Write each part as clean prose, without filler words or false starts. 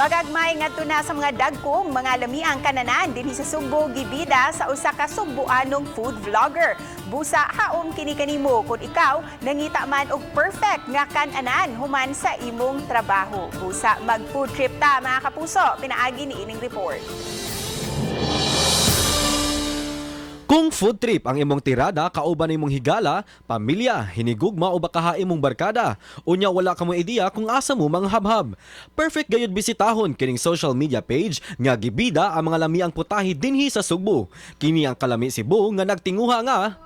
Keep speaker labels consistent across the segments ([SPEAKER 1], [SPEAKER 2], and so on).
[SPEAKER 1] Pagagmay ngadto na sa mga dagkong mga lamiang kananan dinhi sa Sugbo gibida sa usa ka Sugboanong food vlogger. Busa haom kini kanimo kung ikaw nangita man og perfect nga kananan human sa imong trabaho. Busa mag food trip ta mga kapuso, pinaagi ni ining report.
[SPEAKER 2] Kung food trip ang imong tirada, kauban imong higala, pamilya, hinigugma o baka imong barkada, unya wala ka mo ideya kung asa mo manghabhab. Perfect gayud bisitahon kining social media page nga gibida ang mga lamiang putahe dinhi sa Sugbo. Kini ang Kalami Cebu nga nagtinguha nga.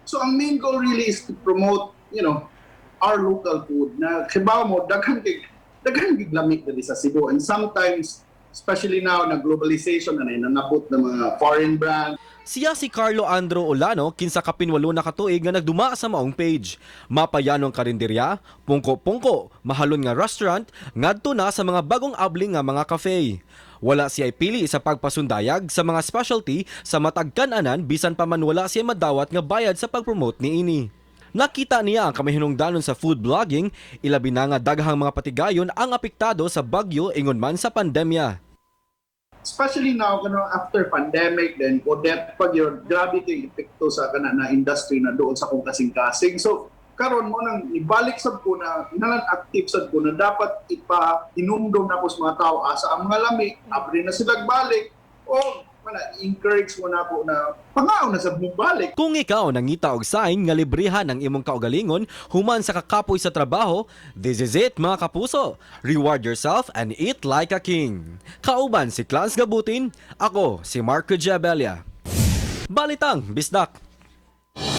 [SPEAKER 3] So ang main goal really is to promote, our local food na kibaw mo daghan gig lamig diri sa Cebu, and sometimes especially now na globalization na nanabot ng mga foreign brand.
[SPEAKER 2] Siya si Carlo Andro Olano, kinsa kapinwalo na katuig nga nagduma sa maong page. Mapayanong karinderya, pungko-pungko, mahalon nga restaurant, ngadto na sa mga bagong abling nga mga cafe. Wala siya pili sa pagpasundayag sa mga specialty sa matag kan-anan bisan pa man wala siya madawat nga bayad sa pagpromote niini. Nakita niya ang kamahinungdanon sa food blogging, ilabi na nga daghang mga patigayon ang apektado sa bagyo ingon man sa pandemya.
[SPEAKER 3] Especially now, after pandemic, then Odette, pag yun, grabe kay epekto sa na industry na doon sa kung kasing-kasing. So, karon mo nang ibalik sad ko na, nalan active sad ko na dapat ipa-inumdom na po sa mga tao asa ang mga lami, abri na sila balik, o encourage mo na po na pangaw na sa balik.
[SPEAKER 2] Kung ikaw nangita og sign nga librihan ang imong kaugalingon human sa kakapoy sa trabaho, this is it mga kapuso. Reward yourself and eat like a king. Kauban si Clans Gabutin, ako si Marco Giabelia. Balitang Bisdak.